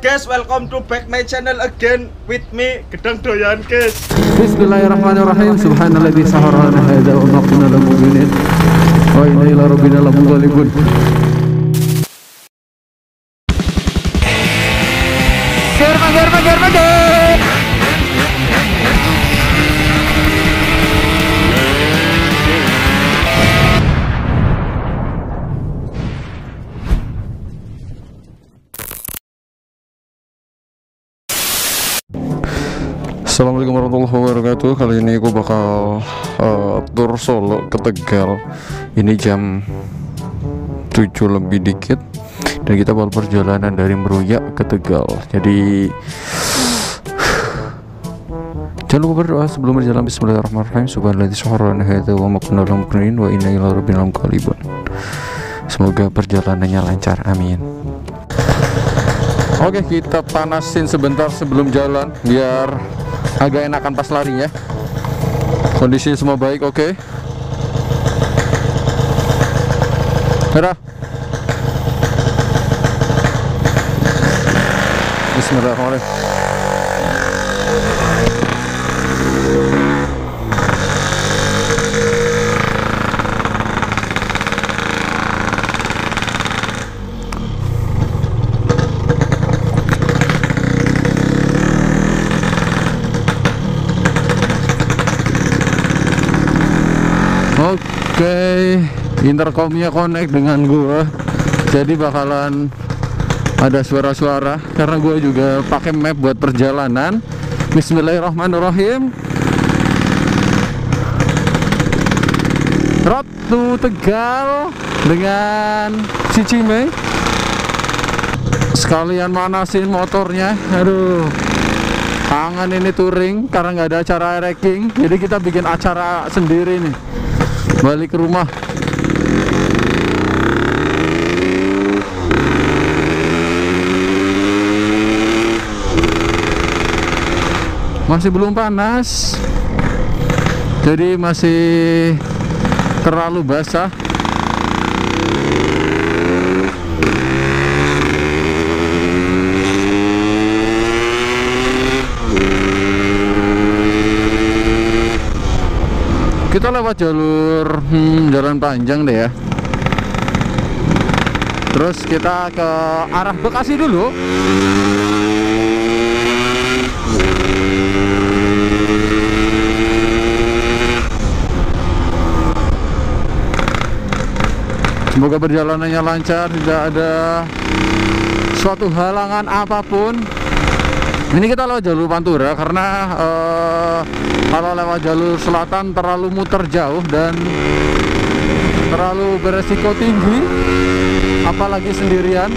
guys, welcome to back my channel again with me Gedang Doyan guys. Bismillahirrahmanirrahim. Subhanalladzi sahara lana hadza wa ma kunna lahu muqrinin wa inna ila rabbina lamunqalibun. Assalamualaikum warahmatullahi wabarakatuh. Kali ini aku bakal tur Solo ke Tegal. Ini jam 7 lebih dikit dan kita bakal perjalanan dari Meruya ke Tegal. Jadi jangan lupa berdoa sebelum berjalan. Bismillahirrahmanirrahim. Subhanalladzi sahara lana hadza wa ma kunna lahu muqrinin wa inna ila rabbina lamunqalibun. Semoga perjalanannya lancar, amin. Oke, kita panasin sebentar sebelum jalan biar agak enakan pas larinya. Kondisinya semua baik, oke. Merah. Bismillahirrahmanirrahim. Oke, intercomnya connect dengan gua, jadi bakalan ada suara-suara karena gua juga pakai map buat perjalanan. Bismillahirrahmanirrahim. Road to Tegal dengan Cicime. Sekalian manasin motornya. Aduh, tangan ini touring karena nggak ada acara racking, jadi kita bikin acara sendiri nih. Balik ke rumah. Masih belum panas, jadi masih terlalu basah. Kita lewat jalur jalan panjang deh ya. Terus kita ke arah Bekasi dulu. Semoga perjalanannya lancar, tidak ada suatu halangan apapun. Ini kita lewat jalur Pantura karena kalau lewat jalur selatan terlalu muter jauh dan terlalu beresiko tinggi, apalagi sendirian.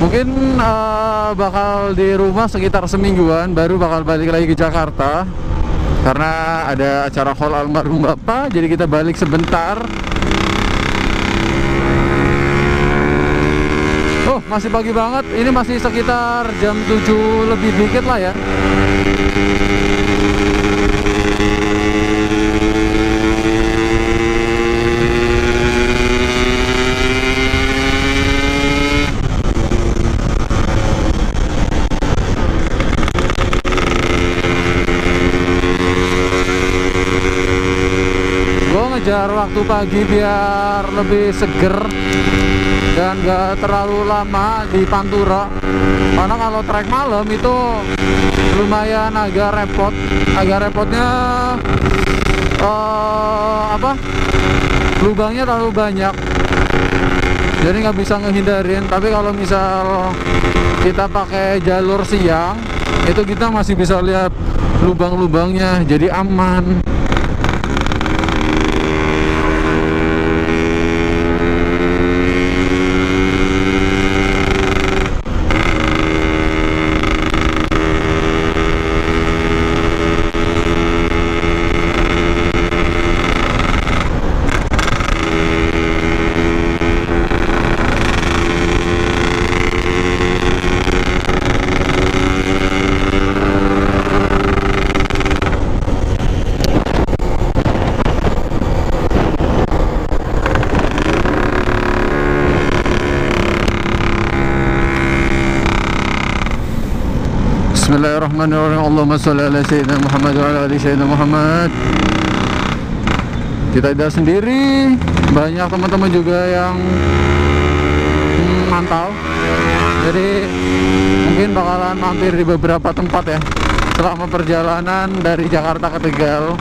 Mungkin bakal di rumah sekitar semingguan, baru bakal balik lagi ke Jakarta karena ada acara haul almarhum bapak, jadi kita balik sebentar. Oh, masih pagi banget, ini masih sekitar jam 7 lebih dikit lah ya. Ngejar waktu pagi biar lebih seger dan gak terlalu lama di Pantura, karena kalau trek malam itu lumayan agak repot. Agak repotnya lubangnya terlalu banyak, jadi nggak bisa ngehindarin. Tapi kalau misal kita pakai jalur siang, itu kita masih bisa lihat lubang-lubangnya, jadi aman. Bismillahirrahmanirrahim. Allahumma sholli ala sayyidina Muhammad wa ala ali sayyidina Muhammad. Kita tidak sendiri, banyak teman-teman juga yang mantau. Jadi mungkin bakalan mampir di beberapa tempat ya selama perjalanan dari Jakarta ke Tegal.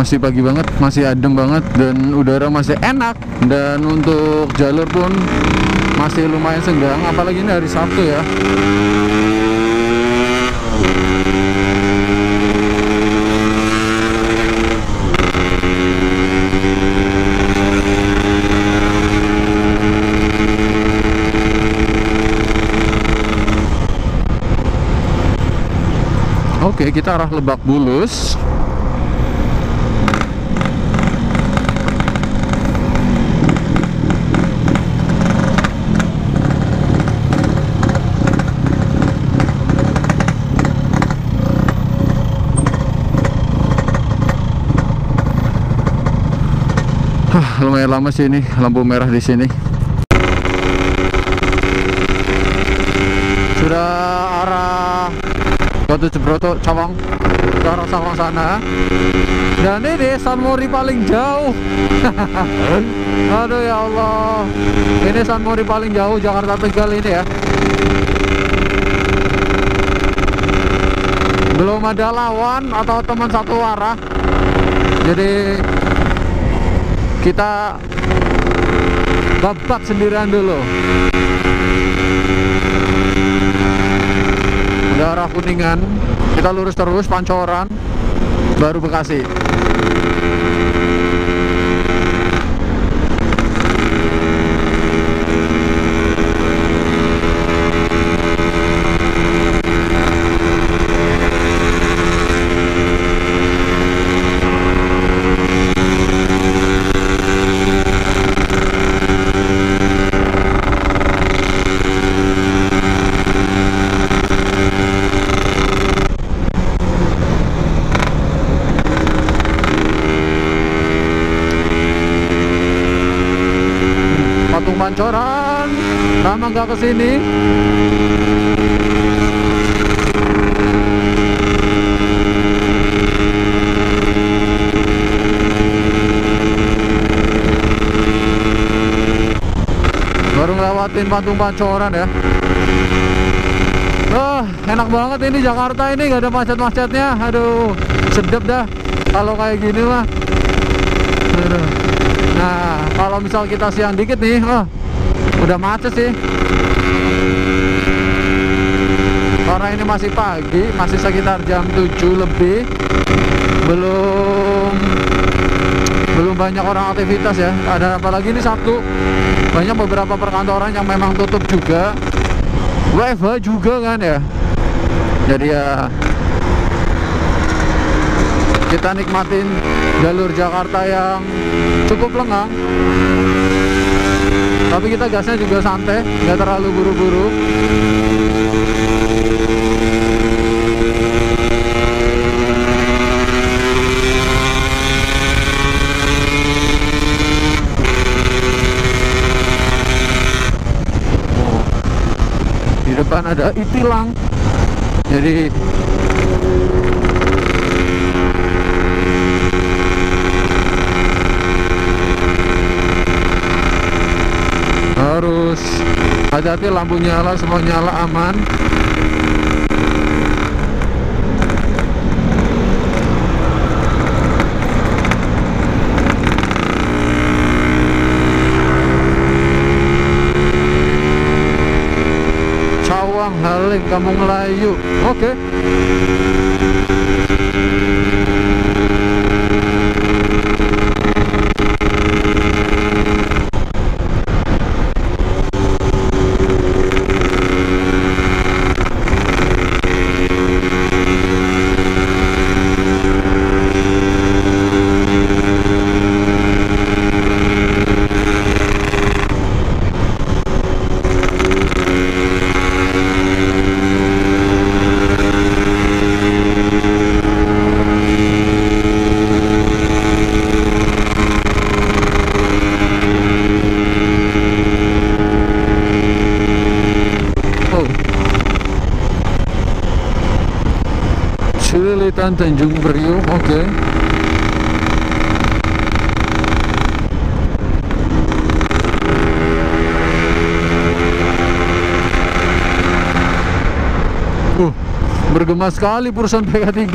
Masih pagi banget, masih adem banget, dan udara masih enak, dan untuk jalur pun masih lumayan senggang, apalagi ini hari Sabtu ya. Oke, kita arah Lebak Bulus. Lumayan lama sih ini lampu merah di sini. Sudah arah Gatot Subroto, Cawang, ke arah Cawang sana. Dan ini San Mori paling jauh. Aduh ya Allah, ini San Mori paling jauh Jakarta Tegal ini ya. Belum ada lawan atau teman satu arah, jadi kita babak sendirian dulu. Udah arah Kuningan, kita lurus terus Pancoran, baru Bekasi. Pancoran, lama nggak kesini. Baru ngelewatin Patung Pancoran ya. Enak banget ini Jakarta ini, nggak ada macet-macetnya. Aduh, sedap dah kalau kayak gini mah. Aduh. Nah, kalau misal kita siang dikit nih, udah macet sih. Karena ini masih pagi, masih sekitar jam 7 lebih. Belum banyak orang aktivitas ya. Ada apalagi ini Sabtu. Banyak beberapa perkantoran yang memang tutup juga. WFH juga kan ya. Jadi ya kita nikmatin jalur Jakarta yang cukup lengang, tapi kita gasnya juga santai, nggak terlalu buru-buru. Di depan ada Itilang, jadi harus hati-hati, lampu nyala, semua nyala aman. Cawang, Halim, Kampung Melayu. Oke. Cililitan Tanjung Priok, oke. Bergema sekali perusahaan PK3.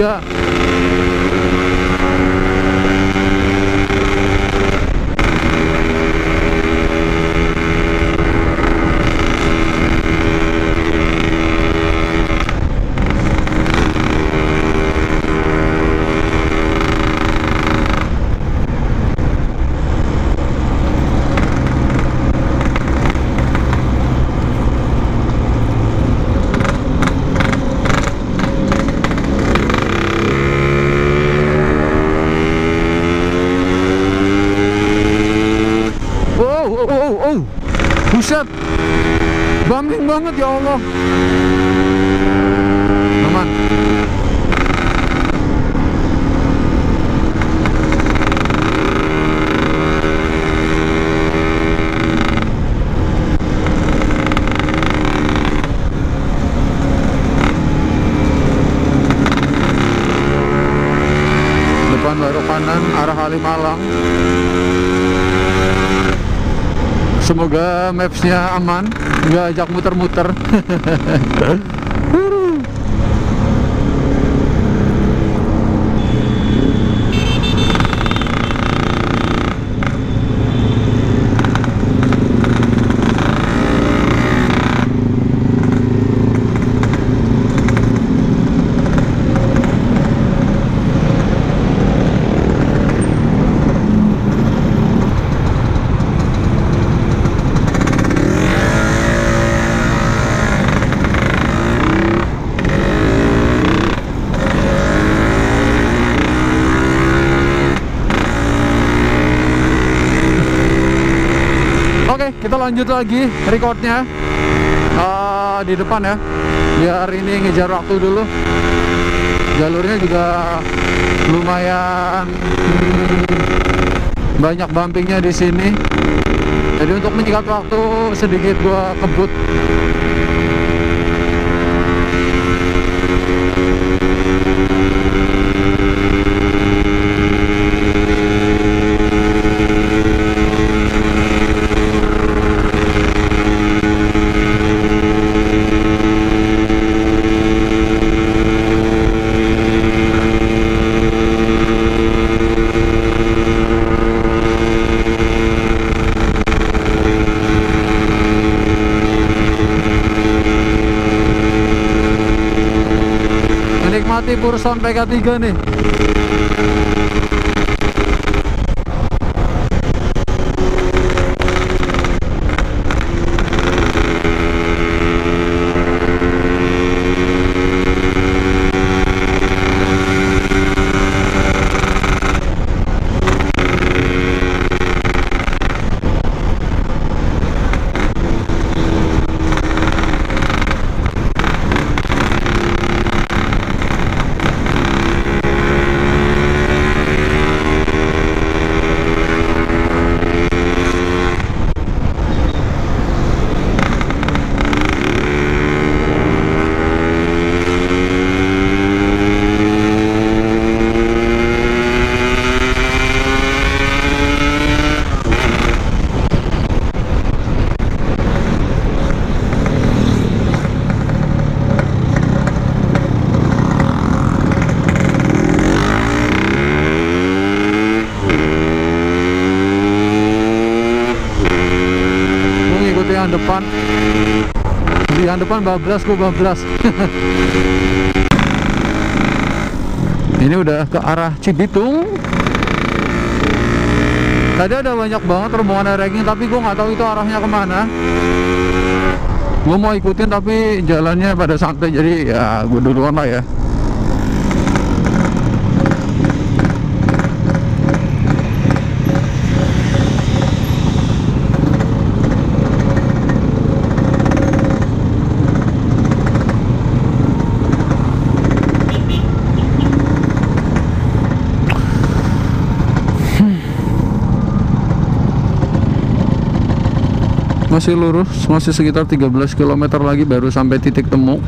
Buset, bumping banget ya Allah. Aman. Depan baru kanan arah Kalimalang. Semoga mapsnya aman, nggak ajak muter-muter. Oke, kita lanjut lagi recordnya di depan ya, biar ini ngejar waktu dulu. Jalurnya juga lumayan banyak bumpingnya di sini, jadi untuk menyingkat waktu sedikit gua kebut. Menikmati Purson PK3 nih. Depan Di yang depan bablas, gue bablas. Ini udah ke arah Cibitung. Tadi ada banyak banget rombongan ranking, tapi gue nggak tahu itu arahnya kemana. Gue mau ikutin tapi jalannya pada santai, jadi ya gue duluan lah ya. Masih lurus, masih sekitar 13 km lagi baru sampai titik temu.